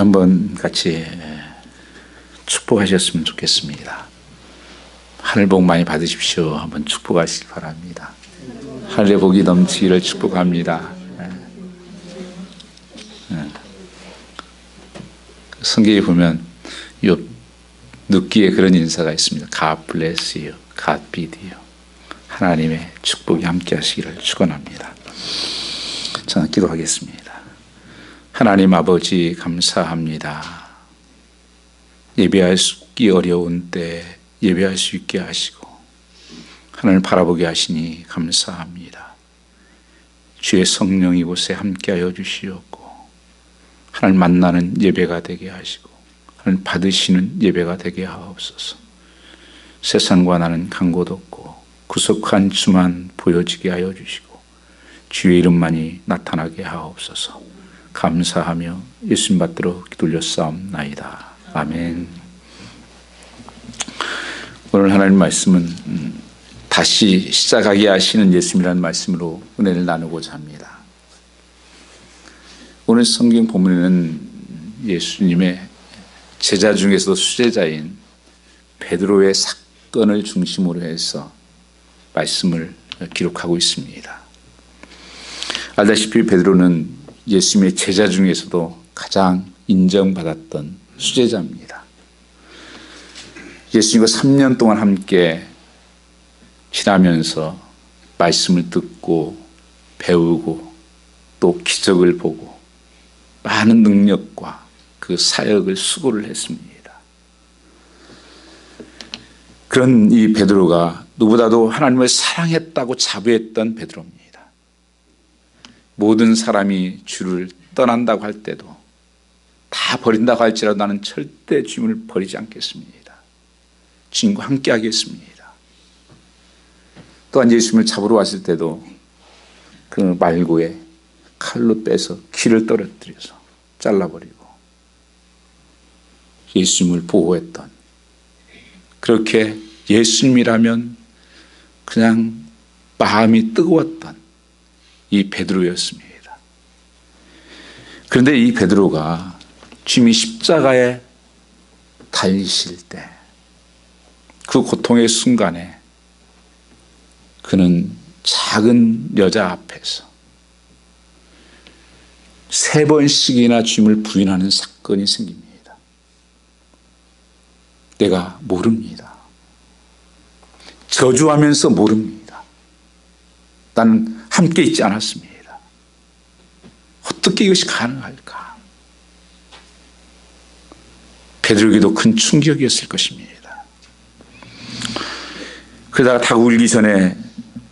한번 같이 축복하셨으면 좋겠습니다. 하늘 복 많이 받으십시오. 한번 축복하시기 바랍니다. 하늘의 복이 넘치기를 축복합니다. 성경에 보면 눕기에 그런 인사가 있습니다. God bless you, God be with you. 하나님의 축복이 함께 하시기를 축원합니다. 저는 기도하겠습니다. 하나님 아버지 감사합니다. 예배하기 어려운 때 예배할 수 있게 하시고 하나님을 바라보게 하시니 감사합니다. 주의 성령 이곳에 함께하여 주시옵고 하나님 만나는 예배가 되게 하시고 하나님 받으시는 예배가 되게 하옵소서. 세상과 나는 간 곳 없고 구속한 주만 보여지게 하여 주시고 주의 이름만이 나타나게 하옵소서. 감사하며 예수님 받들어 기도올렸사옵나이다. 아멘. 오늘 하나님 말씀은 다시 시작하게 하시는 예수님이라는 말씀으로 은혜를 나누고자 합니다. 오늘 성경 본문에는 예수님의 제자 중에서도 수제자인 베드로의 사건을 중심으로 해서 말씀을 기록하고 있습니다. 알다시피 베드로는 예수님의 제자 중에서도 가장 인정받았던 수제자입니다. 예수님과 3년 동안 함께 지나면서 말씀을 듣고 배우고 또 기적을 보고 많은 능력과 그 사역을 수고를 했습니다. 그런 이 베드로가 누구보다도 하나님을 사랑했다고 자부했던 베드로입니다. 모든 사람이 주를 떠난다고 할 때도 다 버린다고 할지라도 나는 절대 주님을 버리지 않겠습니다. 주님과 함께 하겠습니다. 또한 예수님을 잡으러 왔을 때도 그 말고에 칼로 빼서 귀를 떨어뜨려서 잘라버리고 예수님을 보호했던, 그렇게 예수님이라면 그냥 마음이 뜨거웠던 이 베드로였습니다. 그런데 이 베드로가 주님이 십자가에 달리실 때 그 고통의 순간에 그는 작은 여자 앞에서 3번씩이나 주님을 부인하는 사건이 생깁니다. 내가 모릅니다. 저주하면서 모릅니다. 나는 함께 있지 않았습니다. 어떻게 이것이 가능할까? 베드로에게도 큰 충격이었을 것입니다. 그러다가 다 울기 전에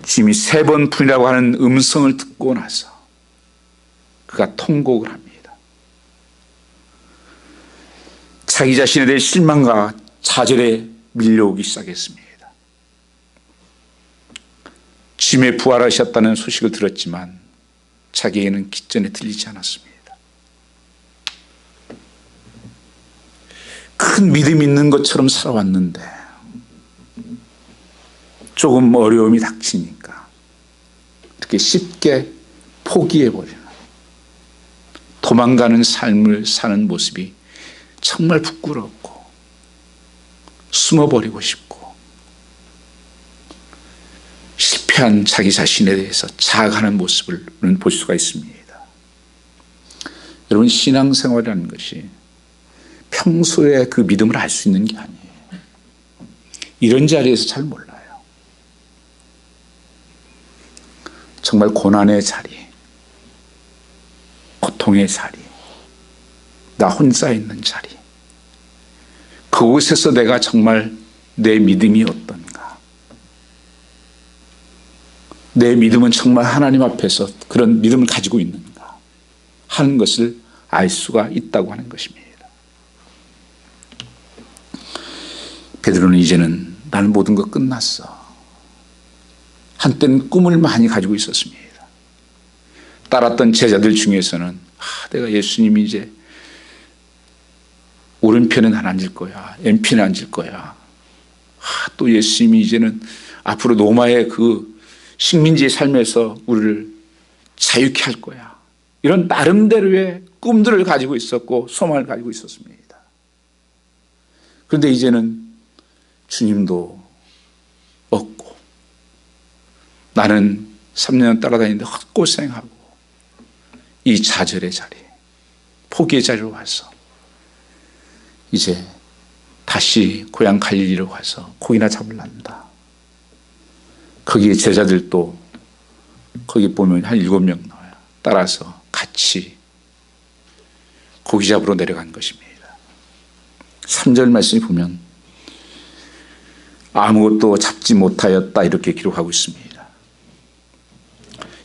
주님이 3번 분이라고 하는 음성을 듣고 나서 그가 통곡을 합니다. 자기 자신에 대해 실망과 좌절에 밀려오기 시작했습니다. 주님의 부활하셨다는 소식을 들었지만 자기에게는 기전에 들리지 않았습니다. 큰 믿음이 있는 것처럼 살아왔는데 조금 어려움이 닥치니까 이렇게 쉽게 포기해버리는, 도망가는 삶을 사는 모습이 정말 부끄럽고 숨어버리고 싶고 실패한 자기 자신에 대해서 자학하는 모습을 우리는 볼 수가 있습니다. 여러분, 신앙생활이라는 것이 평소에 그 믿음을 알 수 있는 게 아니에요. 이런 자리에서 잘 몰라요. 정말 고난의 자리, 고통의 자리, 나 혼자 있는 자리, 그곳에서 내가 정말 내 믿음이 어떤가, 내 믿음은 정말 하나님 앞에서 그런 믿음을 가지고 있는가 하는 것을 알 수가 있다고 하는 것입니다. 베드로는 이제는 나는 모든 거 끝났어. 한때는 꿈을 많이 가지고 있었습니다. 따랐던 제자들 중에서는 내가 예수님이 이제 오른편에 난 앉을 거야, 왼편에 앉을 거야, 또 예수님이 이제는 앞으로 로마의 그 식민지의 삶에서 우리를 자유케 할 거야, 이런 나름대로의 꿈들을 가지고 있었고 소망을 가지고 있었습니다. 그런데 이제는 주님도 없고 나는 3년 따라다니는데 헛고생하고 이 좌절의 자리, 포기의 자리로 와서 이제 다시 고향 갈릴리로 가서 고기나 잡으려는다. 거기에 제자들도 거기 보면 한 7명 나와요. 따라서 같이 고기 잡으러 내려간 것입니다. 3절 말씀이 보면 아무것도 잡지 못하였다 이렇게 기록하고 있습니다.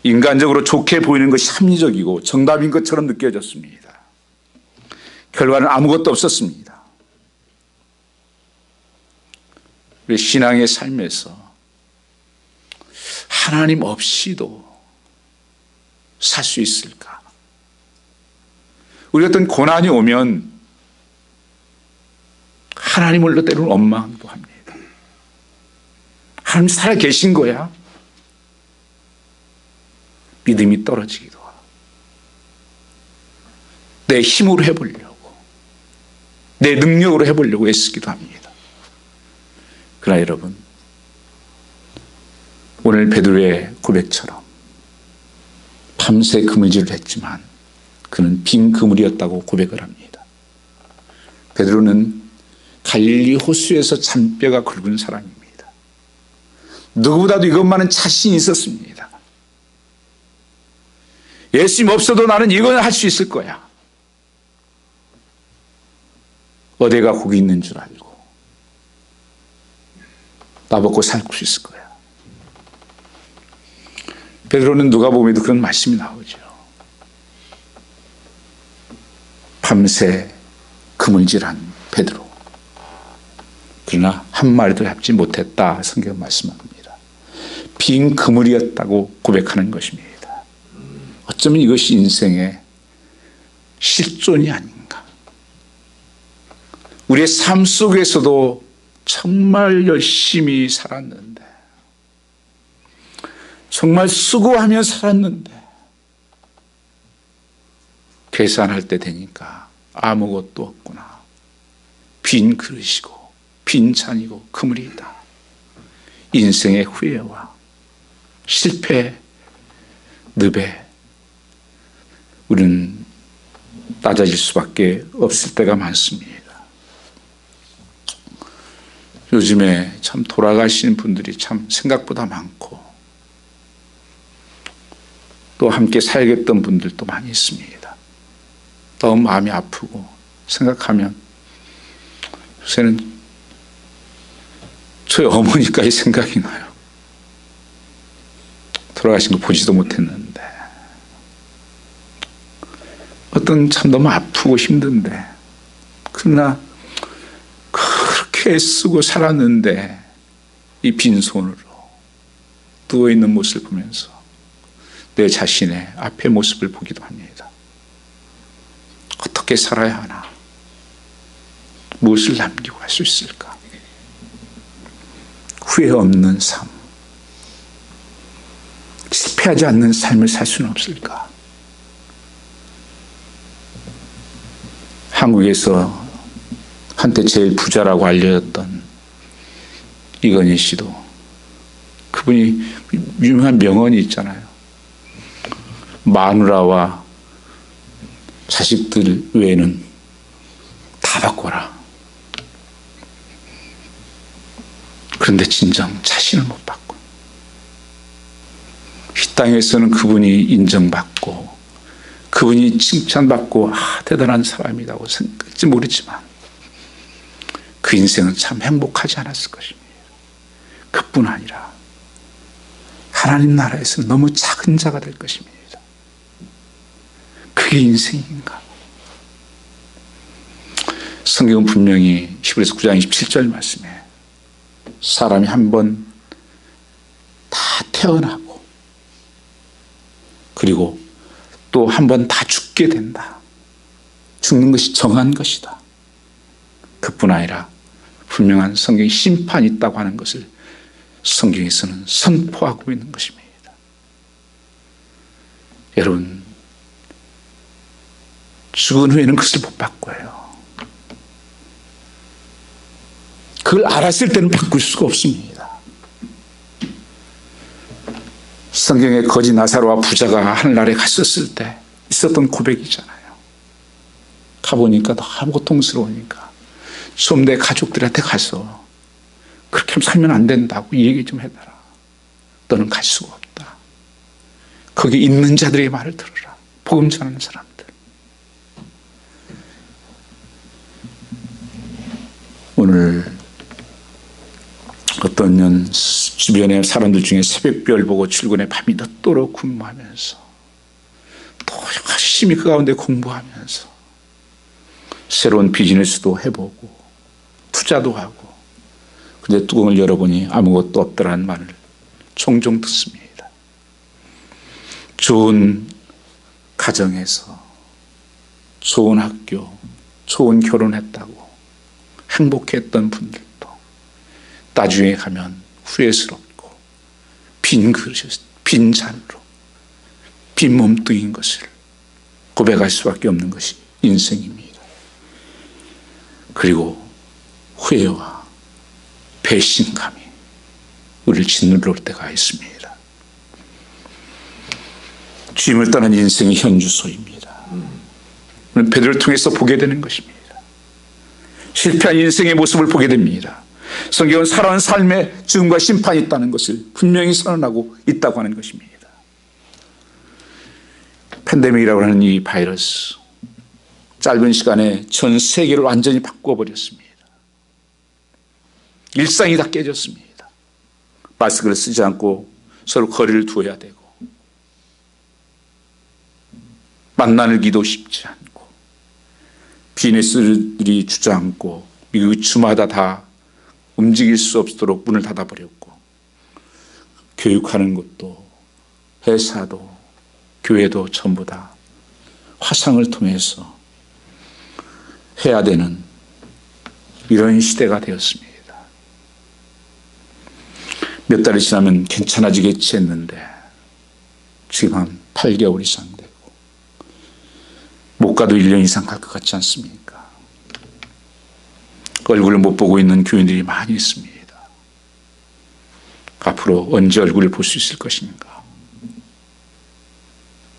인간적으로 좋게 보이는 것이 합리적이고 정답인 것처럼 느껴졌습니다. 결과는 아무것도 없었습니다. 우리 신앙의 삶에서 하나님 없이도 살 수 있을까? 우리 어떤 고난이 오면 하나님을 때로는 원망도 합니다. 하나님 살아 계신 거야? 믿음이 떨어지기도 하고 내 힘으로 해보려고 내 능력으로 해보려고 애쓰기도 합니다. 그러나 여러분 오늘 베드로의 고백처럼 밤새 그물질을 했지만 그는 빈 그물이었다고 고백을 합니다. 베드로는 갈릴리 호수에서 잔뼈가 굵은 사람입니다. 누구보다도 이것만은 자신이 있었습니다. 예수님 없어도 나는 이건 할 수 있을 거야. 어디가 고기 있는 줄 알고 나먹고 살 수 있을 거야. 베드로는 누가복음에도 그런 말씀이 나오죠. 밤새 그물질한 베드로. 그러나 한 마리도 잡지 못했다. 성경은 말씀합니다. 빈 그물이었다고 고백하는 것입니다. 어쩌면 이것이 인생의 실존이 아닌가. 우리의 삶 속에서도 정말 열심히 살았는데 정말 수고하며 살았는데 계산할 때 되니까 아무것도 없구나. 빈 그릇이고 빈 잔이고 그물이다. 인생의 후회와 실패, 늪에 우리는 낮아질 수밖에 없을 때가 많습니다. 요즘에 참 돌아가신 분들이 참 생각보다 많고 또 함께 살겠던 분들도 많이 있습니다. 너무 마음이 아프고 생각하면 요새는 저희 어머니까지 생각이 나요. 돌아가신 거 보지도 못했는데 어떤 참 너무 아프고 힘든데 그러나 그렇게 애쓰고 살았는데 이 빈손으로 누워있는 모습을 보면서 내 자신의 앞의 모습을 보기도 합니다. 어떻게 살아야 하나? 무엇을 남기고 갈 수 있을까? 후회 없는 삶, 실패하지 않는 삶을 살 수는 없을까? 한국에서 한때 제일 부자라고 알려졌던 이건희 씨도 그분이 유명한 명언이 있잖아요. 마누라와 자식들 외에는 다 바꿔라. 그런데 진정 자신을 못 바꿔. 이 땅에서는 그분이 인정받고 그분이 칭찬받고 대단한 사람이라고 생각할지 모르지만 그 인생은 참 행복하지 않았을 것입니다. 그뿐 아니라 하나님 나라에서는 너무 작은 자가 될 것입니다. 그게 인생인가? 성경은 분명히 히브리서 9장 27절 말씀에 사람이 한 번 다 태어나고 그리고 또 한 번 다 죽게 된다. 죽는 것이 정한 것이다. 그뿐 아니라 분명한 성경의 심판이 있다고 하는 것을 성경에서는 선포하고 있는 것입니다. 여러분 죽은 후에는 그것을 못 바꿔요. 그걸 알았을 때는 바꿀 수가 없습니다. 성경에 거지 나사로와 부자가 하늘나라에 갔었을 때 있었던 고백이잖아요. 가보니까 너무 고통스러우니까 좀 내 가족들한테 가서 그렇게 살면 안 된다고 얘기 좀 해달라. 너는 갈 수가 없다. 거기 있는 자들의 말을 들어라. 복음 전하는 사람들. 오늘 어떤 년 주변의 사람들 중에 새벽별 보고 출근해 밤이 늦도록 근무하면서 또 열심히 그 가운데 공부하면서 새로운 비즈니스도 해보고 투자도 하고, 근데 뚜껑을 열어보니 아무것도 없더라는 말을 종종 듣습니다. 좋은 가정에서 좋은 학교, 좋은 결혼했다고 행복했던 분들도 나중에 가면 후회스럽고 빈 그릇, 빈 잔으로 빈 몸뚱인 것을 고백할 수밖에 없는 것이 인생입니다. 그리고 후회와 배신감이 우리를 짓눌러 올 때가 있습니다. 주님을 떠난 인생의 현주소입니다. 베드로를 통해서 보게 되는 것입니다. 실패한 인생의 모습을 보게 됩니다. 성경은 살아온 삶에 죽음과 심판이 있다는 것을 분명히 선언하고 있다고 하는 것입니다. 팬데믹이라고 하는 이 바이러스, 짧은 시간에 전 세계를 완전히 바꿔버렸습니다. 일상이 다 깨졌습니다. 마스크를 쓰지 않고 서로 거리를 두어야 되고, 만나기도 쉽지 않고, 비즈니스들이 주저앉고, 미국 주마다 다 움직일 수 없도록 문을 닫아버렸고, 교육하는 것도 회사도 교회도 전부 다 화상을 통해서 해야 되는 이런 시대가 되었습니다. 몇 달이 지나면 괜찮아지겠지 했는데 지금 한 8개월 이상 되고, 못 가도 1년 이상 갈 것 같지 않습니까? 얼굴을 못 보고 있는 교인들이 많이 있습니다. 앞으로 언제 얼굴을 볼 수 있을 것인가?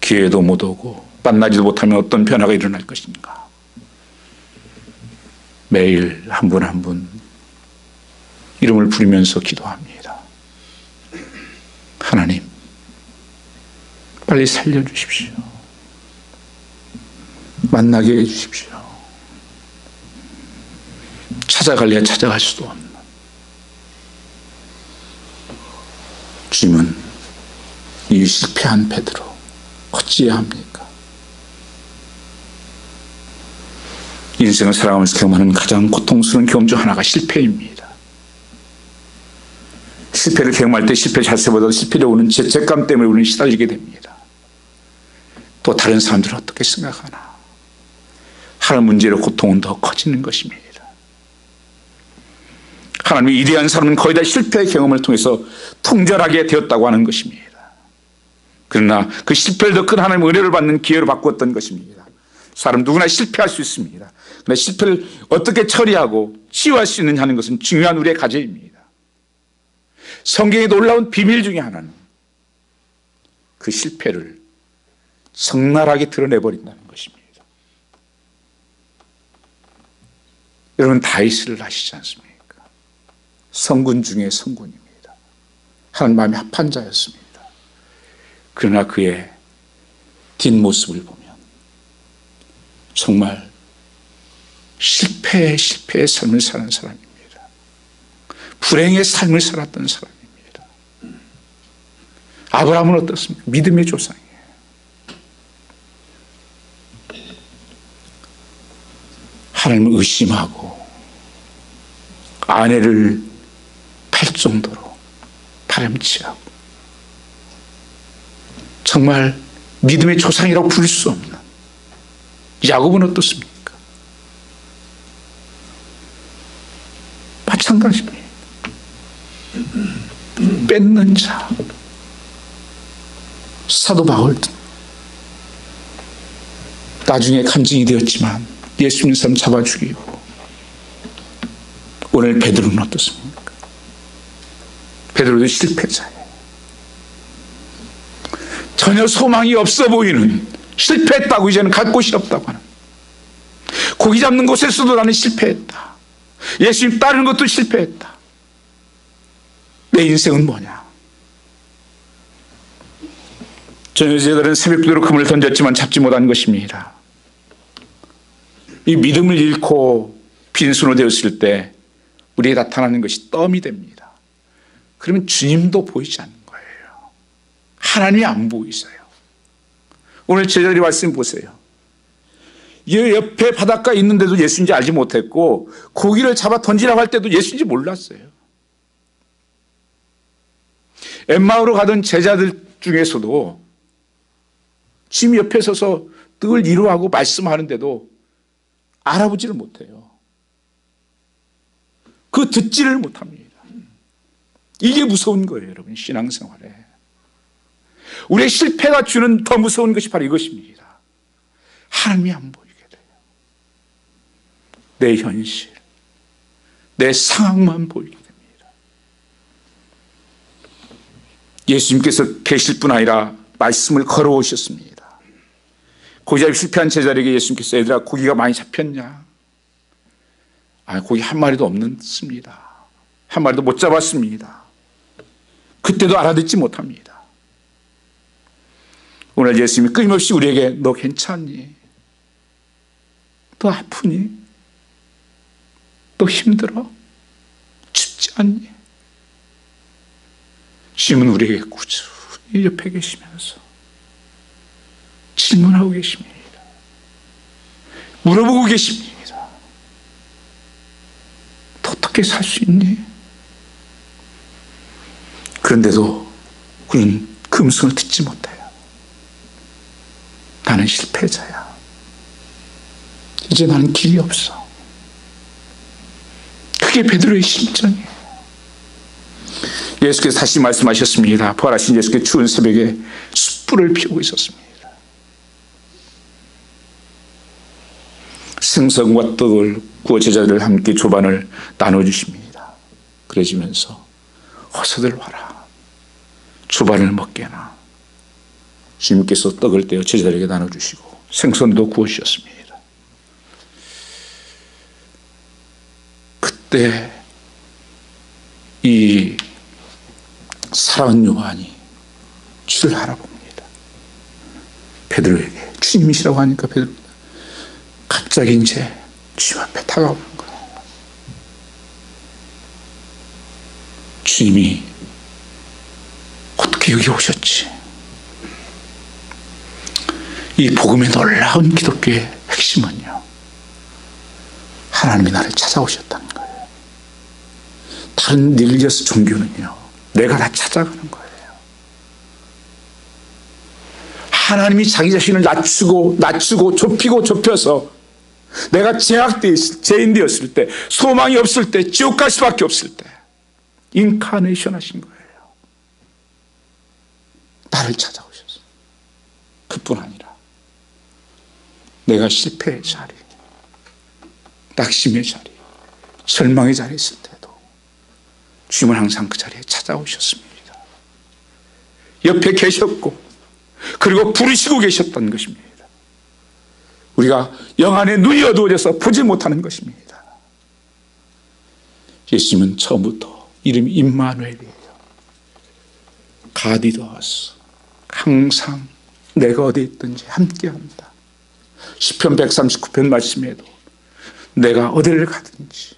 기회도 못 오고 만나지도 못하면 어떤 변화가 일어날 것인가? 매일 한 분 한 분 이름을 부르면서 기도합니다. 하나님, 빨리 살려주십시오. 만나게 해주십시오. 찾아갈래야 찾아갈 수도 없는. 주님은 이 실패한 베드로 어찌해야 합니까? 인생을 살아가면서 경험하는 가장 고통스러운 경험 중 하나가 실패입니다. 실패를 경험할 때 실패 자체보다 실패를 오는 죄책감 때문에 우리는 시달리게 됩니다. 또 다른 사람들은 어떻게 생각하나 하는 문제로 고통은 더 커지는 것입니다. 하나님의 위대한 사람은 거의 다 실패의 경험을 통해서 통절하게 되었다고 하는 것입니다. 그러나 그 실패를 더 큰 하나님의 은혜를 받는 기회로 바꾸었던 것입니다. 사람 누구나 실패할 수 있습니다. 그러나 실패를 어떻게 처리하고 치유할 수 있느냐 하는 것은 중요한 우리의 과제입니다. 성경에 놀라운 비밀 중에 하나는 그 실패를 적나라하게 드러내버린다는 것입니다. 여러분, 다윗을 아시지 않습니까? 성군 중에 성군입니다. 하나님 마음에 합한 자였습니다. 그러나 그의 뒷모습을 보면 정말 실패의 삶을 사는 사람입니다. 불행의 삶을 살았던 사람입니다. 아브라함은 어떻습니까? 믿음의 조상이에요. 하나님을 의심하고 아내를 팔 정도로 파렴치하고 정말 믿음의 조상이라고 부를 수 없는 야곱은 어떻습니까? 마찬가지입니다. 뺏는 자, 사도 바울 나중에 간증이 되었지만 예수 믿는 사람 잡아 죽이고. 오늘 베드로는 어떻습니까? 베드로도 실패자예요. 전혀 소망이 없어 보이는, 실패했다고, 이제는 갈 곳이 없다고 하는, 고기 잡는 곳에서도 나는 실패했다, 예수님 따르는 것도 실패했다, 내 인생은 뭐냐. 전여제들은 새벽비로 금을 던졌지만 잡지 못한 것입니다. 이 믿음을 잃고 빈손으로 되었을 때 우리에게 나타나는 것이 덤이 됩니다. 그러면 주님도 보이지 않는 거예요. 하나님이 안 보이세요. 오늘 제자들이 말씀 보세요. 이 옆에 바닷가에 있는데도 예수인지 알지 못했고, 고기를 잡아 던지라고 할 때도 예수인지 몰랐어요. 엠마오로 가던 제자들 중에서도 주님 옆에 서서 늘 위로하고 말씀하는데도 알아보지를 못해요. 그 듣지를 못합니다. 이게 무서운 거예요, 여러분. 신앙생활에 우리의 실패가 주는 더 무서운 것이 바로 이것입니다. 하나님이 안 보이게 돼요. 내 현실, 내 상황만 보이게 됩니다. 예수님께서 계실 뿐 아니라 말씀을 걸어오셨습니다. 고기 잡기 실패한 제자에게 예수님께서 얘들아 고기가 많이 잡혔냐? 고기 한 마리도 없습니다. 한 마리도 못 잡았습니다. 그때도 알아듣지 못합니다. 오늘 예수님이 끊임없이 우리에게 너 괜찮니? 너 아프니? 너 힘들어? 춥지 않니? 주님은 우리에게 꾸준히 옆에 계시면서 질문하고 계십니다. 물어보고 계십니다. 너 어떻게 살 수 있니? 그런데도 우리는 그 음성을 듣지 못해요. 나는 실패자야. 이제 나는 길이 없어. 그게 베드로의 심정이에요. 예수께서 다시 말씀하셨습니다. 부활하신 예수께서 추운 새벽에 숯불을 피우고 있었습니다. 생선과 떡을 구워 제자들을 함께 조반을 나눠주십니다. 그러시면서 어서들 와라. 조반을 먹게나. 주님께서 떡을 떼어 제자들에게 나눠주시고 생선도 구워주셨습니다. 그때 이 사랑하는 요한이 주를 알아봅니다. 베드로에게 주님이시라고 하니까 베드로 갑자기 이제 주님 앞에 다가오는 거예요. 주님이 어떻게 여기 오셨지? 이 복음의 놀라운 기독교의 핵심은요, 하나님이 나를 찾아오셨다는 거예요. 다른 릴리어스 종교는요, 내가 다 찾아가는 거예요. 하나님이 자기 자신을 낮추고 좁혀서 내가 죄인 되었을 때, 소망이 없을 때, 지옥 갈 수밖에 없을 때 인카네이션 하신 거예요. 나를 찾아오셨어요. 그뿐 아니라 내가 실패의 자리, 낙심의 자리, 절망의 자리에 있을 때도 주님은 항상 그 자리에 찾아오셨습니다. 옆에 계셨고 그리고 부르시고 계셨던 것입니다. 우리가 영안의 눈이 어두워져서 보지 못하는 것입니다. 예수님은 처음부터 이름이 임마누엘이에요. God with us. 항상 내가 어디 있든지 함께한다. 시편 139편 말씀에도 내가 어디를 가든지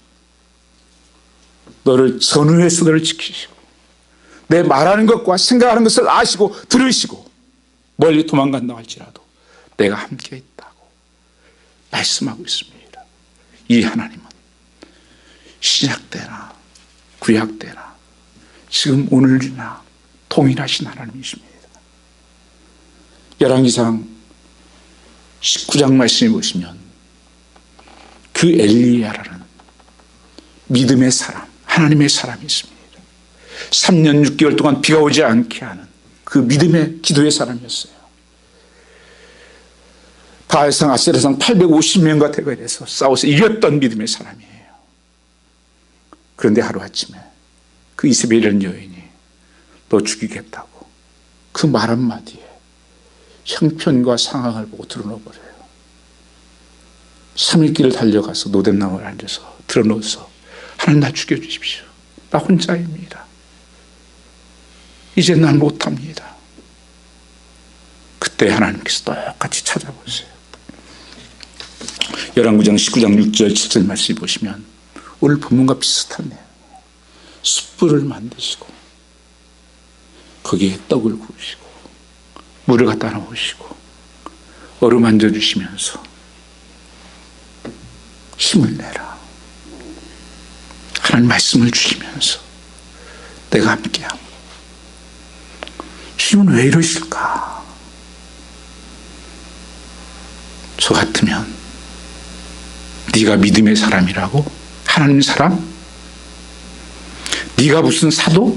너를 전후에서 너를 지키시고 내 말하는 것과 생각하는 것을 아시고 들으시고 멀리 도망간다 할지라도 내가 함께 있다고 말씀하고 있습니다. 이 하나님은 신약 때나 구약 때나 지금 오늘이나 동일하신 하나님이십니다. 열왕기상 19장 말씀해 보시면 그 엘리야라는 믿음의 사람, 하나님의 사람이 있습니다. 3년 6개월 동안 비가 오지 않게 하는 그 믿음의 기도의 사람이었어요. 바알상 아세라상 850명과 대결해서 싸워서 이겼던 믿음의 사람이에요. 그런데 하루아침에 그 이세벨이라는 여인이 너 죽이겠다고 그 말 한마디에 형편과 상황을 보고 드러넣어버려요. 3일 길을 달려가서 노뎀나무를 앉아서 드러넣어서 하나님 나 죽여주십시오. 나 혼자입니다. 이제 난 못합니다. 그때 하나님께서 똑같이 찾아보세요. 열왕기상 19장 6절 7절 말씀 보시면 오늘 본문과 비슷한 내용. 숯불을 만드시고 거기에 떡을 구우시고 물을 갖다 놓으시고 어루만져 주시면서 힘을 내라. 하나님 말씀을 주시면서 내가 함께함. 주님은 왜 이러실까? 저 같으면 네가 믿음의 사람이라고? 하나님 사람? 네가 무슨 사도?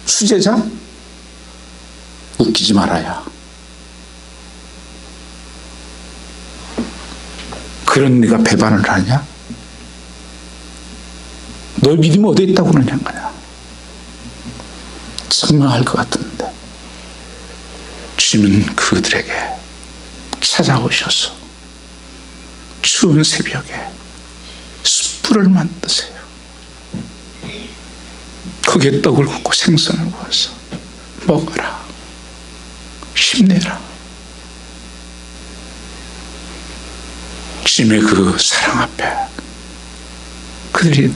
수제자? 웃기지 말아야. 그런 네가 배반을 하냐? 너 믿음이 어디 있다고 그러냐 거냐? 선명할 것 같은데 주님은 그들에게 찾아오셔서 추운 새벽에 숯불을 만드세요. 거기에 떡을 굽고 생선을 구워서 먹어라. 힘내라. 주님의 그 사랑 앞에 그들이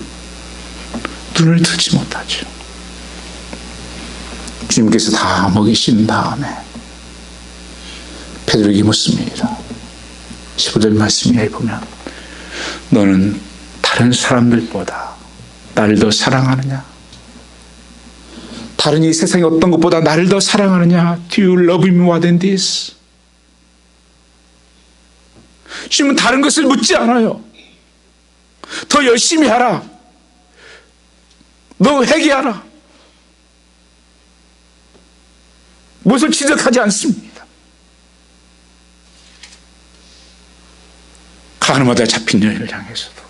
눈을 뜨지 못하죠. 주님께서 다 먹이신 다음에 베드로에게 묻습니다. 15절 말씀에 보면 너는 다른 사람들보다 나를 더 사랑하느냐? 다른 이 세상의 어떤 것보다 나를 더 사랑하느냐? Do you love me more than this? 주님은 다른 것을 묻지 않아요. 더 열심히 하라. 너 회개하라. 무엇을 지적하지 않습니다. 가늠하다 잡힌 여인을 향해서도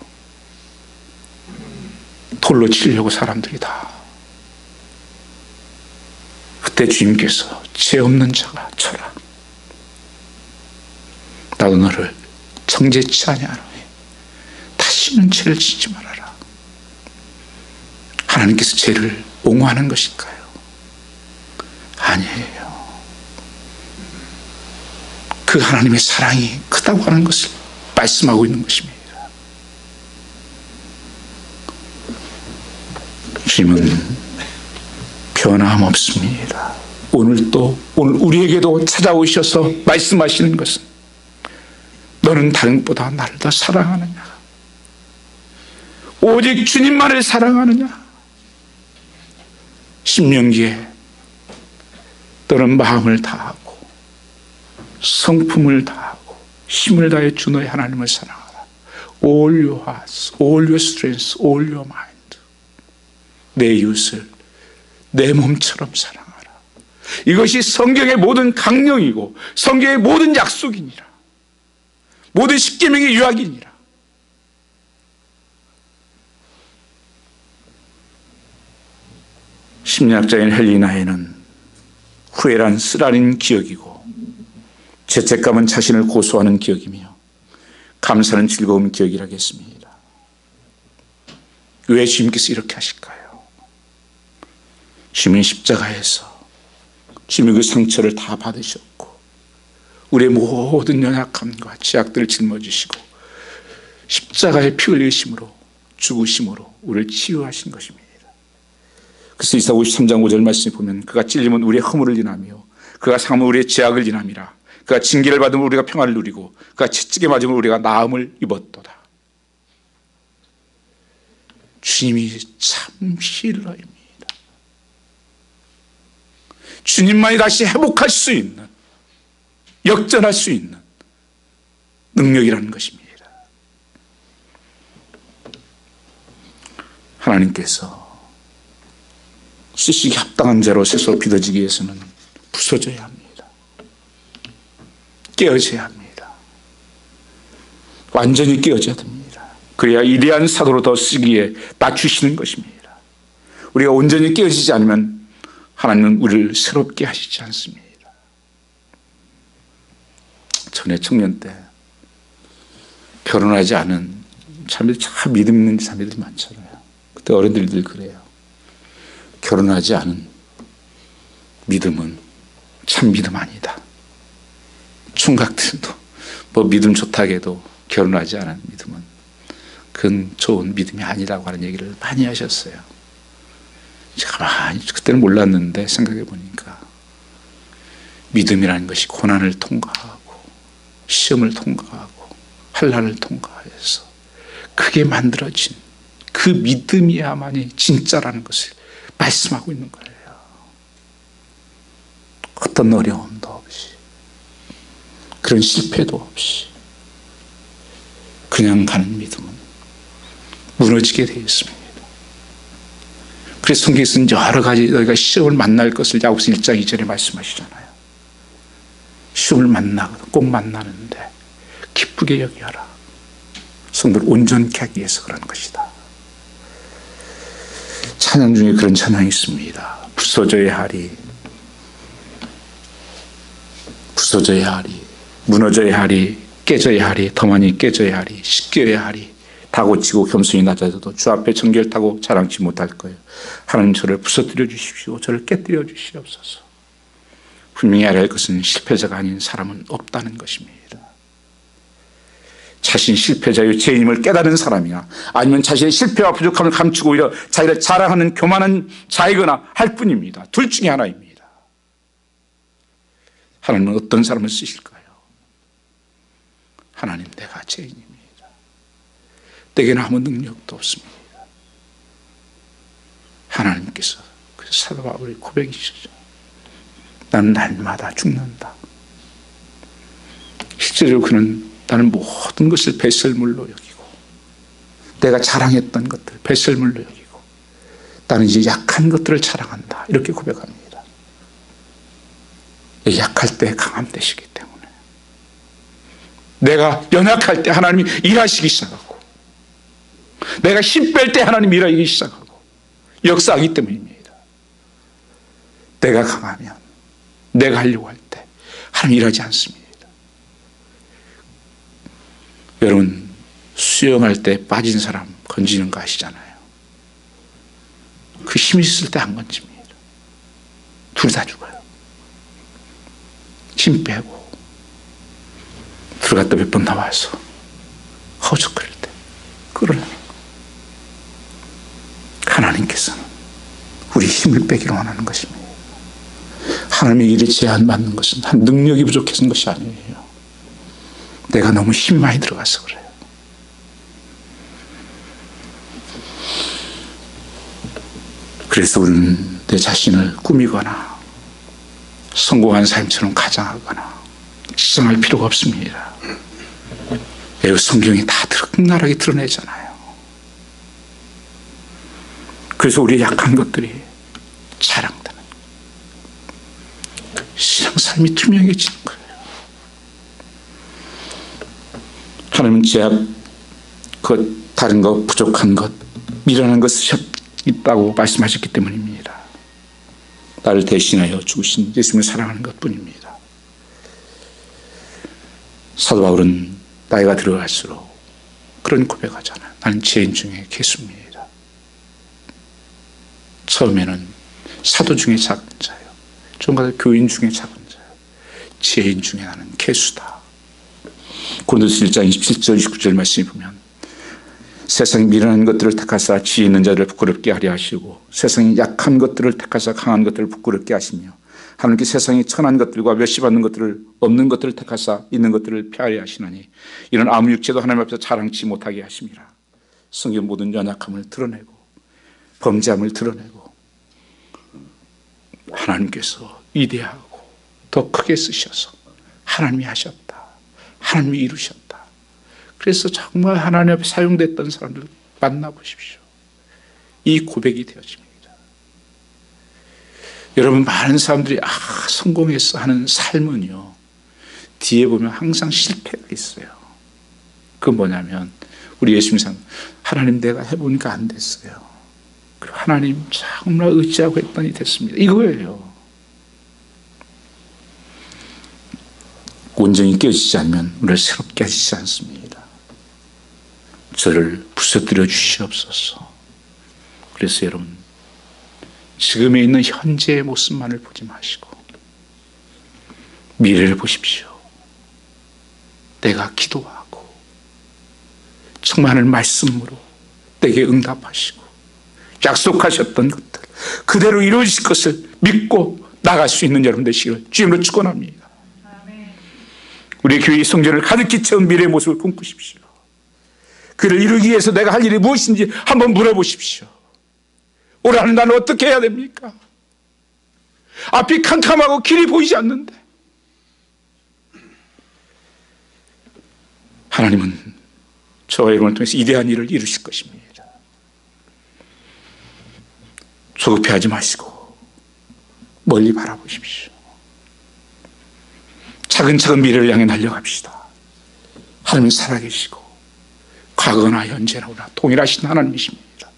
돌로 치려고 사람들이 다. 그때 주님께서 죄 없는 자가 쳐라. 나도 너를 정죄치 아니하노니 다시는 죄를 짓지 말아라. 하나님께서 죄를 옹호하는 것일까요? 아니에요. 그 하나님의 사랑이 크다고 하는 것을 말씀하고 있는 것입니다. 주님은 변함없습니다. 오늘 우리에게도 찾아오셔서 말씀하시는 것은 너는 다른 것보다 나를 더 사랑하느냐? 오직 주님만을 사랑하느냐? 신명기에 너는 마음을 다하고 성품을 다하고 힘을 다해 주 너의 하나님을 사랑하라. All your hearts, all your strength, all your mind. 내 이웃을 내 몸처럼 사랑하라. 이것이 성경의 모든 강령이고 성경의 모든 약속이니라. 모든 십계명의 유학이니라. 심리학자인 헬리나에는 후회란 쓰라린 기억이고 죄책감은 자신을 고소하는 기억이며 감사는 즐거운 기억이라고 했습니다. 왜 주님께서 이렇게 하실까요? 주님은 십자가에서 주님의 그 상처를 다 받으셨고 우리의 모든 연약함과 죄악들을 짊어지시고 십자가의 피 흘리심으로 죽으심으로 우리를 치유하신 것입니다. 그래서 이사 53장 5절 말씀에 보면 그가 찔림은 우리의 허물을 인하며 그가 상함은 우리의 죄악을 인함이라. 그가 징계를 받으면 우리가 평안을 누리고 그가 채찍에 맞으면 우리가 나음을 입었도다. 주님이 참 힐러입니다. 주님만이 다시 회복할 수 있는, 역전할 수 있는 능력이라는 것입니다. 하나님께서 쓰시기 합당한 자로 세서 빚어지기 위해서는 부서져야 합니다. 깨어져야 합니다. 완전히 깨어져야 됩니다. 그래야 위대한 사도로 더 쓰기에 낮추시는 것입니다. 우리가 온전히 깨어지지 않으면 하나님은 우리를 새롭게 하시지 않습니다. 전에 청년 때 결혼하지 않은 참 믿음 있는 자매들이 많잖아요. 그때 어른들이 그래요. 결혼하지 않은 믿음은 참 믿음 아니다. 총각들도 뭐 믿음 좋다고 해도 결혼하지 않은 믿음은 그건 좋은 믿음이 아니라고 하는 얘기를 많이 하셨어요. 제가 그때는 몰랐는데 생각해 보니까 믿음이라는 것이 고난을 통과하고 시험을 통과하고 환난을 통과해서 그게 만들어진 그 믿음이야만이 진짜라는 것을 말씀하고 있는 거예요. 어떤 어려움도 없이 그런 실패도 없이 그냥 가는 믿음은 무너지게 되어 있습니다. 그래서 성경에서는 여러 가지 너희가 시험을 만날 것을 야고보서 1장 2절에 말씀하시잖아요. 시험을 만나거든 꼭 만나는데 기쁘게 여기어라. 성도를 온전케 하기 위해서 그런 것이다. 찬양 중에 그런 찬양이 있습니다. 부서져야 하리, 부서져야 하리, 무너져야 하리, 깨져야 하리, 더 많이 깨져야 하리, 씻겨야 하리. 다 고치고 겸손히 낮아져도 주 앞에 정결타고 자랑치 못할 거예요. 하나님 저를 부서뜨려 주십시오. 저를 깨뜨려 주시옵소서. 분명히 알아야 할 것은 실패자가 아닌 사람은 없다는 것입니다. 자신 실패자요 죄인임을 깨달은 사람이나 아니면 자신의 실패와 부족함을 감추고 오히려 자기를 자랑하는 교만한 자이거나 할 뿐입니다. 둘 중에 하나입니다. 하나님은 어떤 사람을 쓰실까요? 하나님 내가 죄인입니다. 내게는 아무 능력도 없습니다. 하나님께서 그래서 사도 바울의 고백이시죠. 나는 날마다 죽는다. 실제로 그는 나는 모든 것을 배설물로 여기고 내가 자랑했던 것들 배설물로 여기고 나는 이제 약한 것들을 자랑한다. 이렇게 고백합니다. 약할 때 강함 되시기 때문에 내가 연약할 때 하나님이 일하시기 시작하고 내가 힘 뺄 때 하나님이 일하기 시작하고 역사하기 때문입니다. 내가 강하면 내가 하려고 할 때 하나님 일하지 않습니다. 여러분 수영할 때 빠진 사람 건지는 거 아시잖아요. 그 힘이 있을 때 안 건집니다. 둘 다 죽어요. 힘 빼고 들어갔다 몇 번 나와서 허죽거릴 때 끌어내는 거. 하나님께서는 우리 힘을 빼기를 원하는 것입니다. 하나님의 일에 제한받는 것은 한 능력이 부족해서인 것이 아니에요. 내가 너무 힘이 많이 들어가서 그래요. 그래서 우리는 내 자신을 꾸미거나 성공한 삶처럼 가장하거나 지정할 필요가 없습니다. 성경이 다 적나라하게 드러내잖아요. 그래서 우리의 약한 것들이 자랑되는 신앙삶이 투명해지는 거예요. 하나님은 죄악, 다른 것, 부족한 것, 미련한 것이 있다고 말씀하셨기 때문입니다. 나를 대신하여 죽으신 예수님을 사랑하는 것뿐입니다. 사도 바울은 나이가 들어갈수록 그런 고백하잖아요. 나는 죄인 중에 괴수입니다. 처음에는 사도 중에 작은 자예요. 좀 가다 교인 중에 작은 자예요. 죄인 중에 나는 괴수다. 고린도서 1장 27절 29절 말씀을 보면 세상 미련한 것들을 택하사 지혜 있는 자들을 부끄럽게 하려 하시고 세상이 약한 것들을 택하사 강한 것들을 부끄럽게 하시며 하나님께 세상이 천한 것들과 멸시받는 것들을 없는 것들을 택하사 있는 것들을 폐하려 하시나니 이런 아무 육체도 하나님 앞에서 자랑치 못하게 하심이라. 성경 모든 연약함을 드러내고 범죄함을 드러내고 하나님께서 위대하고 더 크게 쓰셔서 하나님이 하셨다. 하나님이 이루셨다. 그래서 정말 하나님 앞에 사용됐던 사람들 만나보십시오. 이 고백이 되어집니다. 여러분 많은 사람들이 성공했어 하는 삶은요 뒤에 보면 항상 실패가 있어요. 그건 뭐냐면 우리 예수님상 하나님 내가 해보니까 안 됐어요. 그리고 하나님 정말 의지하고 했더니 됐습니다. 이거예요. 온전히 깨어지지 않으면 우리를 새롭게 하시지 않습니다. 저를 부서뜨려 주시옵소서. 그래서 여러분 지금에 있는 현재의 모습만을 보지 마시고 미래를 보십시오. 내가 기도하고 충만한 말씀으로 내게 응답하시고 약속하셨던 것들 그대로 이루어질 것을 믿고 나갈 수 있는 여러분 되시기를 주님으로 축원합니다. 우리 교회의 성전을 가득히 채운 미래의 모습을 꿈꾸십시오. 그를 이루기 위해서 내가 할 일이 무엇인지 한번 물어보십시오. 올 한해 나는 어떻게 해야 됩니까? 앞이 캄캄하고 길이 보이지 않는데 하나님은 저와 여러분을 통해서 위대한 일을 이루실 것입니다. 조급해하지 마시고 멀리 바라보십시오. 차근차근 미래를 향해 날려갑시다. 하나님은 살아계시고 과거나 현재나 우리나 동일하신 하나님이십니다.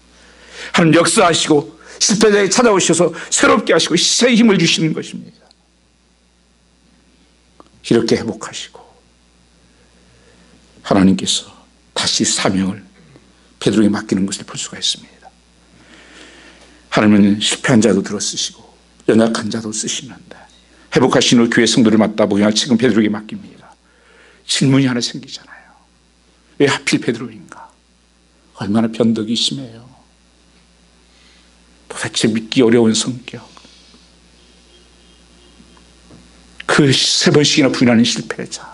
하나님 역사하시고 실패자에게 찾아오셔서 새롭게 하시고 새 힘을 주시는 것입니다. 이렇게 회복하시고 하나님께서 다시 사명을 베드로에게 맡기는 것을 볼 수가 있습니다. 하나님은 실패한 자도 들어쓰시고 연약한 자도 쓰시는데 회복하시는 교회 성도를 맡다 보면 지금 베드로에게 맡깁니다. 질문이 하나 생기잖아요. 왜 하필 베드로인가? 얼마나 변덕이 심해요. 도대체 믿기 어려운 성격. 그 3번씩이나 부인하는 실패자.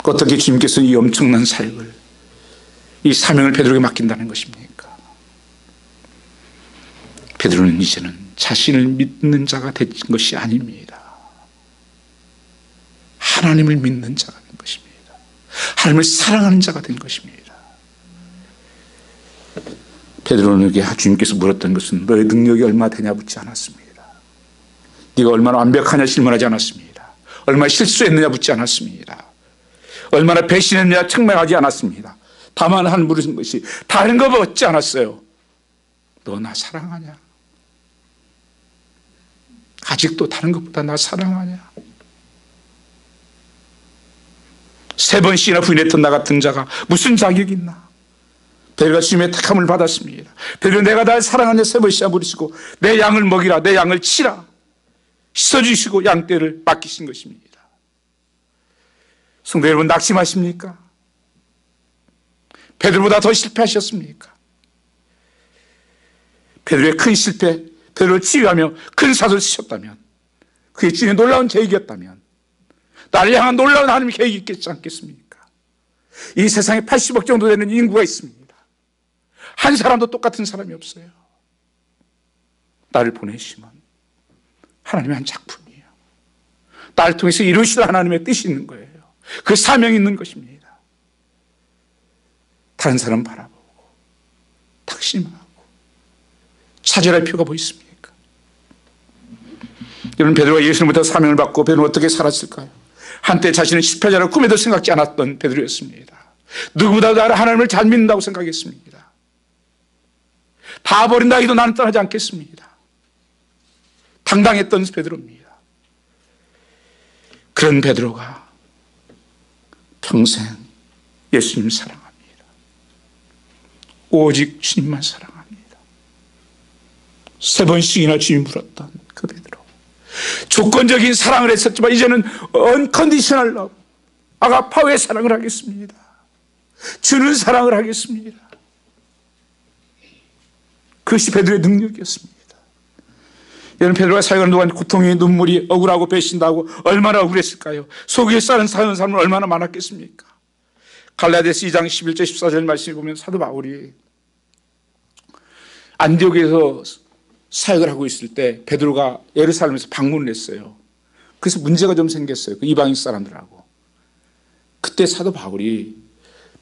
어떻게 주님께서 이 엄청난 사역을, 이 사명을 베드로에게 맡긴다는 것입니까? 베드로는 이제는 자신을 믿는 자가 된 것이 아닙니다. 하나님을 믿는 자가 된 것입니다. 하나님을 사랑하는 자가 된 것입니다. 베드로에게 주님께서 물었던 것은 너의 능력이 얼마나 되냐 묻지 않았습니다. 네가 얼마나 완벽하냐 질문하지 않았습니다. 얼마나 실수했느냐 묻지 않았습니다. 얼마나 배신했느냐 책망하지 않았습니다. 다만 한 물으신 것이 다른 거 묻지 않았어요. 너 나 사랑하냐? 아직도 다른 것보다 나 사랑하냐? 3번씩이나 부인했던 나 같은 자가 무슨 자격이 있나? 베드로가 주님의 택함을 받았습니다. 베드로 내가 날 사랑하냐 3번씩이나 물으시고 내 양을 먹이라 내 양을 치라 씻어주시고 양떼를 맡기신 것입니다. 성도 여러분 낙심하십니까? 베드로보다 더 실패하셨습니까? 베드로의 큰 실패, 베드로를 치유하며 큰 사도를 쓰셨다면 그게 주님의 놀라운 계획이었다면 나를 향한 놀라운 하나님의 계획이 있겠지 않겠습니까? 이 세상에 80억 정도 되는 인구가 있습니다. 한 사람도 똑같은 사람이 없어요. 나를 보내시면 하나님의 한 작품이에요. 나를 통해서 이루시는 하나님의 뜻이 있는 거예요. 그 사명이 있는 것입니다. 다른 사람 바라보고 탁심하고 차별할 필요가 뭐 있습니까? 여러분 베드로가 예수님부터 사명을 받고 베드로는 어떻게 살았을까요? 한때 자신은 실패자라고 꿈에도 생각지 않았던 베드로였습니다. 누구보다 나를 하나님을 잘 믿는다고 생각했습니다. 다 버린다 해도 나는 떠나지 않겠습니다. 당당했던 베드로입니다. 그런 베드로가 평생 예수님 사랑합니다. 오직 주님만 사랑합니다. 3번씩이나 주님 물었던 그 베드로. 조건적인 사랑을 했었지만 이제는 언컨디셔널 러브, 아가파오의 사랑을 하겠습니다. 주는 사랑을 하겠습니다. 그것이 베드로의 능력이었습니다. 여러분 베드로가 사역하는 동안 고통의 눈물이 억울하고 배신다고 얼마나 억울했을까요? 속에 싸는 사는 사람은 얼마나 많았겠습니까? 갈라디아서 2장 11절 14절 말씀을 보면 사도 바울이 안디옥에서 사역을 하고 있을 때 베드로가 예루살렘에서 방문을 했어요. 그래서 문제가 좀 생겼어요. 그 이방인 사람들하고. 그때 사도 바울이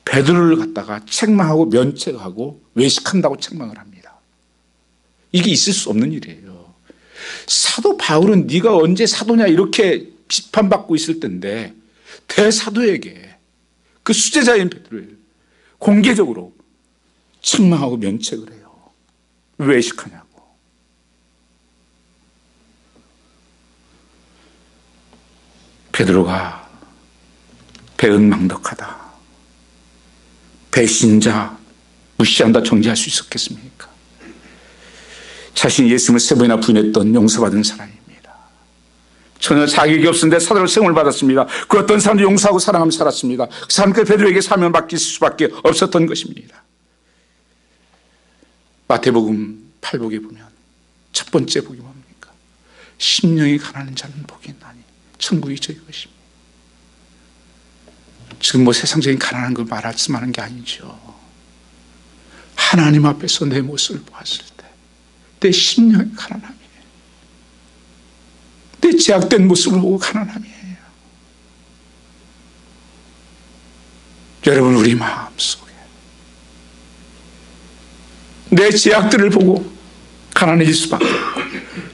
베드로를 갖다가 책망하고 면책하고 외식한다고 책망을 합니다. 이게 있을 수 없는 일이에요. 사도 바울은 네가 언제 사도냐 이렇게 비판받고 있을 텐데 대사도에게 그 수제자인 베드로를 공개적으로 책망하고 면책을 해요. 왜 외식하냐고. 베드로가 배은망덕하다, 배신자, 무시한다 정지할 수 있었겠습니까? 자신이 예수님을 3번이나 부인했던 용서받은 사람입니다. 전혀 자격이 없었는데 사도로 세움을 받았습니다. 그 어떤 사람도 용서하고 사랑하며 살았습니다. 그 사람께 베드로에게 사명을 맡길 수밖에 없었던 것입니다. 마태복음 8복에 보면 첫 번째 복이 뭡니까? 심령이 가난한 자는 복이 있나니 천국이 저희 것입니다. 지금 뭐 세상적인 가난한 걸 말씀하는 게 아니죠. 하나님 앞에서 내 모습을 보았을 때 내 심령의 가난함이에요. 내 제약된 모습을 보고 가난함이에요. 여러분, 우리 마음속에 내 제약들을 보고 가난해질 수밖에 없고,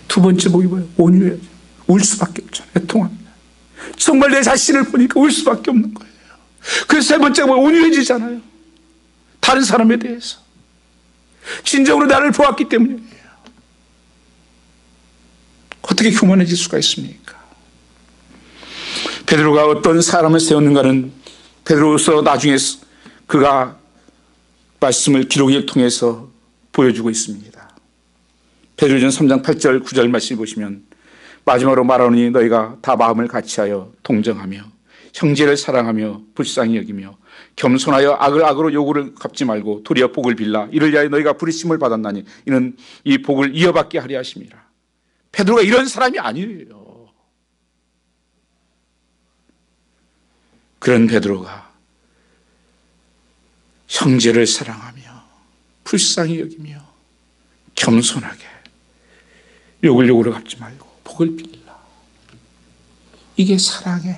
두 번째 복이 뭐예요? 온유해야죠. 울 수밖에 없잖아요. 애통합니다. 정말 내 자신을 보니까 울 수밖에 없는 거예요. 그래서 세 번째가 뭐예요? 온유해지잖아요. 다른 사람에 대해서 진정으로 나를 보았기 때문이에요. 어떻게 교만해질 수가 있습니까? 베드로가 어떤 사람을 세웠는가는 베드로서 나중에 그가 말씀을 기록을 통해서 보여주고 있습니다. 베드로전 3장 8절 9절 말씀 보시면 마지막으로 말하노니 너희가 다 마음을 같이하여 동정하며 형제를 사랑하며 불쌍히 여기며 겸손하여 악을 악으로 요구를 갚지 말고 도리어 복을 빌라. 이를 위하여 너희가 부르심을 받았나니 이는 이 복을 이어받게 하려 하심이라. 베드로가 이런 사람이 아니에요. 그런 베드로가 형제를 사랑하며 불쌍히 여기며 겸손하게 욕을 욕으로 갚지 말고 복을 빌라. 이게 사랑의,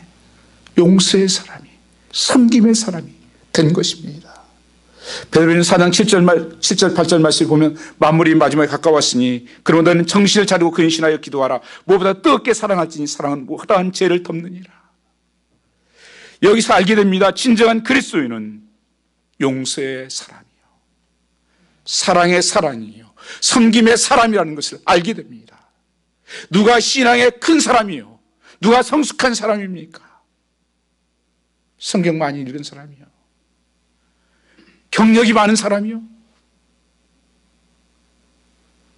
용서의 사람이, 섬김의 사람이 된 것입니다. 베드로는 4장 7절 8절 말씀을 보면 만물이 마지막에 가까웠으니 그러면 너는 정신을 차리고 근신하여 기도하라. 무엇보다 뜨겁게 사랑할지니 사랑은 무한한 죄를 덮느니라. 여기서 알게 됩니다. 진정한 그리스도인은 용서의 사람이요, 사랑의 사랑이요, 섬김의 사람이라는 것을 알게 됩니다. 누가 신앙의 큰 사람이요, 누가 성숙한 사람입니까? 성경 많이 읽은 사람이요, 경력이 많은 사람이요,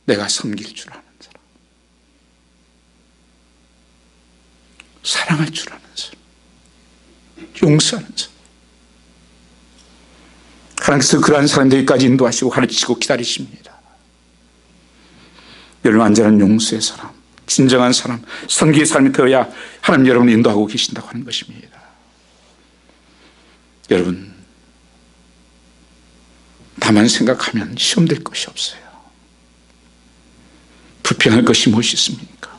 내가 섬길 줄 아는 사람, 사랑할 줄 아는 사람, 용서하는 사람. 하나님께서 그러한 사람들까지 인도하시고 가르치고 기다리십니다. 여러분, 완전한 용서의 사람, 진정한 사람, 섬기의 사람이 되어야 하나님 여러분을 인도하고 계신다고 하는 것입니다. 여러분, 나만 생각하면 시험될 것이 없어요. 불평할 것이 무엇이 있습니까?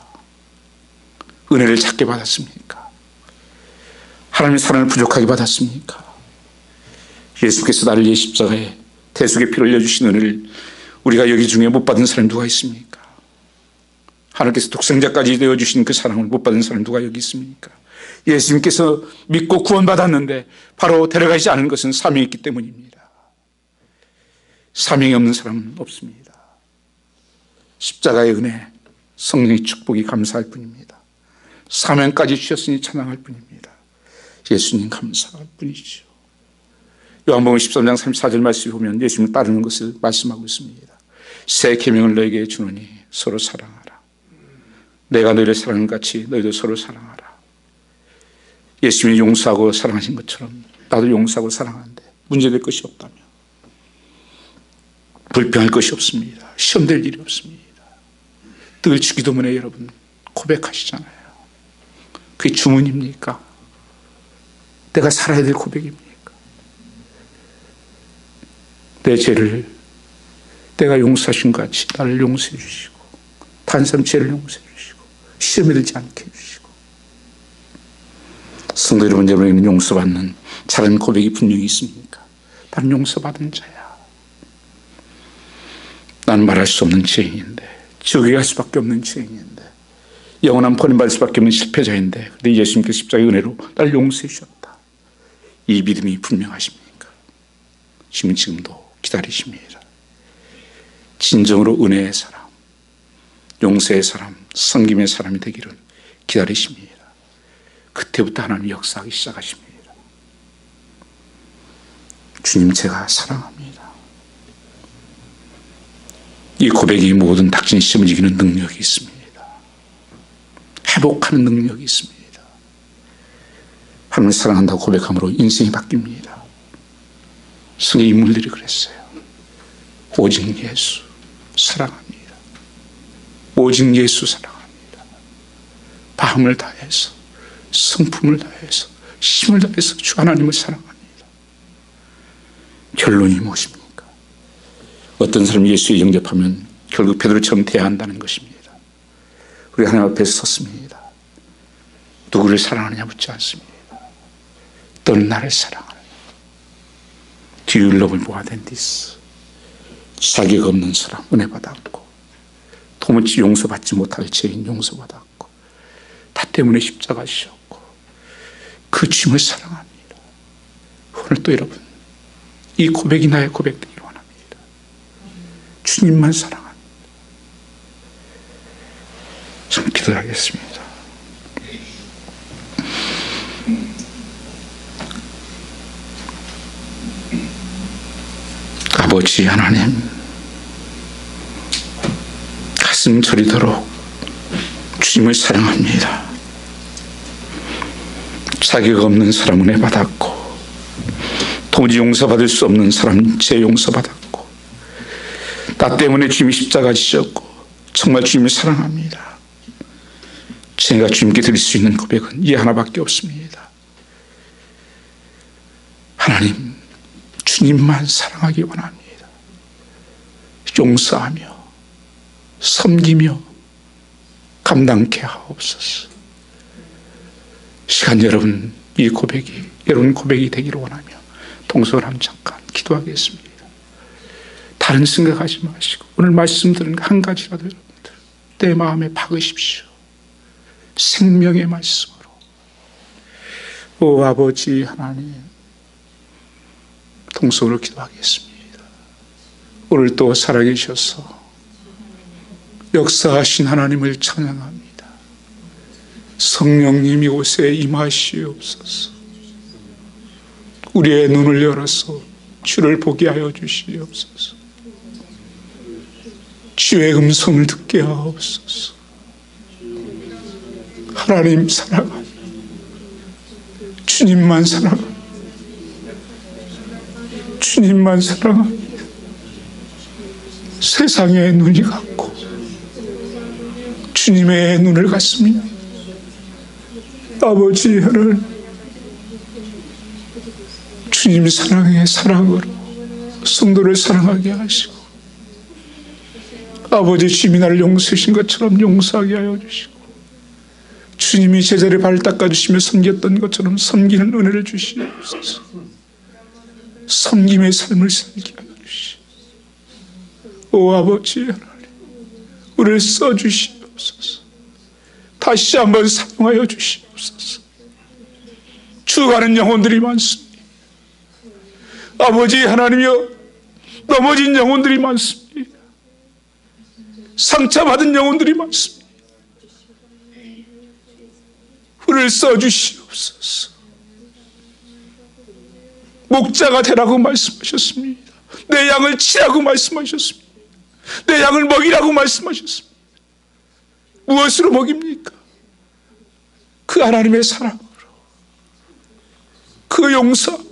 은혜를 작게 받았습니까? 하나님의 사랑을 부족하게 받았습니까? 예수께서 나를 위해 십자가에 대속의 피를 흘려주신 은혜를 우리가 여기 중에 못 받은 사람이 누가 있습니까? 하나님께서 독생자까지 되어주신 그 사랑을 못 받은 사람이 누가 여기 있습니까? 예수님께서 믿고 구원받았는데 바로 데려가지 않은 것은 사명이 있기 때문입니다. 사명이 없는 사람은 없습니다. 십자가의 은혜, 성령의 축복이 감사할 뿐입니다. 사명까지 주셨으니 찬양할 뿐입니다. 예수님 감사할 뿐이죠. 요한복음 13장 34절 말씀을 보면 예수님 따르는 것을 말씀하고 있습니다. 새 계명을 너에게 주노니 서로 사랑하라. 내가 너희를 사랑한 같이 너희도 서로 사랑하라. 예수님이 용서하고 사랑하신 것처럼 나도 용서하고 사랑하는데 문제될 것이 없다면, 불평할 것이 없습니다. 시험될 일이 없습니다. 늘 주기도문에 여러분 고백하시잖아요. 그게 주문입니까? 내가 살아야 될 고백입니까? 내 죄를 내가 용서하신 것 같이 나를 용서해 주시고, 다른 사람 죄를 용서해 주시고, 시험에 들지 않게 해주시고. 성도 여러분, 여러분에게는 용서받는 작은 고백이 분명히 있습니까? 나는 용서받은 자야. 나는 말할 수 없는 죄인인데, 지옥에 갈 수밖에 없는 죄인인데, 영원한 버림받을 수밖에 없는 실패자인데, 그런데 예수님께서 십자가의 은혜로 나를 용서해 주셨다. 이 믿음이 분명하십니까? 지금도 기다리십니다. 진정으로 은혜의 사람, 용서의 사람, 섬김의 사람이 되기를 기다리십니다. 그때부터 하나님 역사하기 시작하십니다. 주님, 제가 사랑합니다. 이 고백이 모든 닥친 시험을 이기는 능력이 있습니다. 회복하는 능력이 있습니다. 하나님을 사랑한다고 고백함으로 인생이 바뀝니다. 성의 인물들이 그랬어요. 오직 예수 사랑합니다. 오직 예수 사랑합니다. 마음을 다해서, 성품을 다해서, 힘을 다해서 주 하나님을 사랑합니다. 결론이 무엇입니까? 어떤 사람이 예수에 영접하면 결국 베드로처럼 돼야 한다는 것입니다. 우리 하나님 앞에 섰습니다. 누구를 사랑하느냐 묻지 않습니다. 너는 나를 사랑하느냐? Do you love me more than this? 자격 없는 사람 은혜 받았고, 도무지 용서받지 못할 죄인 용서받았고, 다 때문에 십자가 지셨고, 그 주님을 사랑합니다. 오늘 또 여러분, 이 고백이 나의 고백 되기를 원합니다. 주님만 사랑합니다. 좀 기도하겠습니다. 아버지 하나님, 가슴 저리도록 주님을 사랑합니다. 자격 없는 사람 은혜 받았고, 도무지 용서받을 수 없는 사람 죄 용서받았고, 나 때문에 주님이 십자가 지셨고, 정말 주님을 사랑합니다. 제가 주님께 드릴 수 있는 고백은 이 하나밖에 없습니다. 하나님, 주님만 사랑하기 원합니다. 용서하며 섬기며 감당케 하옵소서. 시간 여러분, 이 고백이 여러분 고백이 되기를 원하며 동서를 한번 잠깐 기도하겠습니다. 다른 생각하지 마시고 오늘 말씀 들은 한 가지라도 여러분들 내 마음에 박으십시오. 생명의 말씀으로. 오 아버지 하나님, 동서로 기도하겠습니다. 오늘 또 살아계셔서 역사하신 하나님을 찬양합니다. 성령님이 이곳에 임하시옵소서. 우리의 눈을 열어서 주를 보게 하여 주시옵소서. 주의 음성을 듣게 하옵소서. 하나님 사랑합니다. 주님만 사랑합니다. 주님만 사랑합니다. 세상의 눈이 같고 주님의 눈을 갖습니다. 아버지 하나님, 주님 사랑의 사랑으로 성도를 사랑하게 하시고, 아버지 주님이 나를 용서하신 것처럼 용서하게 하여 주시고, 주님이 제자를 발 닦아주시며 섬겼던 것처럼 섬기는 은혜를 주시옵소서. 섬김의 삶을 살게 하여 주시옵소서. 오 아버지 하나님, 우리를 써주시옵소서. 다시 한번 사용하여 주시옵소서. 죽어가는 영혼들이 많습니다. 아버지 하나님이여, 넘어진 영혼들이 많습니다. 상처받은 영혼들이 많습니다. 우리를 써주시옵소서. 목자가 되라고 말씀하셨습니다. 내 양을 치라고 말씀하셨습니다. 내 양을 먹이라고 말씀하셨습니다. 무엇으로 먹입니까? 그 하나님의 사랑으로, 그 용서로,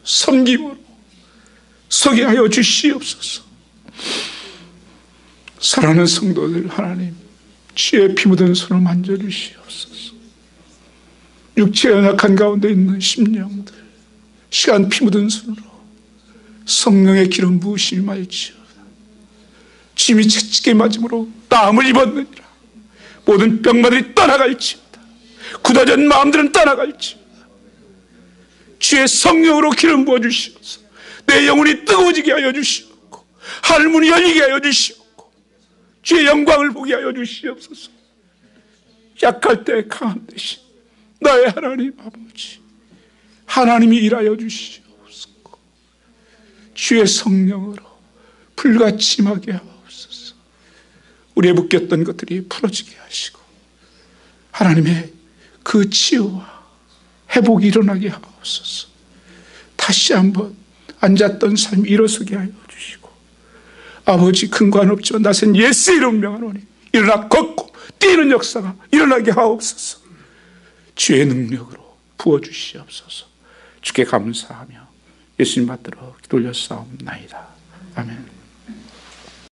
섬김으로 서게 하여 주시옵소서. 사랑하는 성도들, 하나님 주의 피 묻은 손을 만져주시옵소서. 육체가 연약한 가운데 있는 심령들, 시간 피 묻은 손으로 성령의 기름 부으심이 말지어다. 주님이 채찍에 맞음으로 땀을 입었느니라. 모든 병마들이 떠나갈지어다. 굳어진 마음들은 떠나갈지어다. 주의 성령으로 기름 부어주시옵소서. 내 영혼이 뜨거워지게 하여 주시옵고, 하늘문이 열리게 하여 주시옵고, 주의 영광을 보게 하여 주시옵소서. 약할 때 강한 대신 나의 하나님 아버지, 하나님이 일하여 주시옵소서. 주의 성령으로 불가침하게 하옵소서. 우리의 묶였던 것들이 풀어지게 하시고 하나님의 그 치유와 회복이 일어나게 하옵소서. 다시 한번 앉았던 삶이 일어서게 하여 주시고 아버지 큰 관 없지만 나선 예수 이름 명하노니 일어나 걷고 뛰는 역사가 일어나게 하옵소서. 주의 능력으로 부어주시옵소서. 주께 감사하며 예수님 받들어 기도 올렸사옵나이다. 아멘.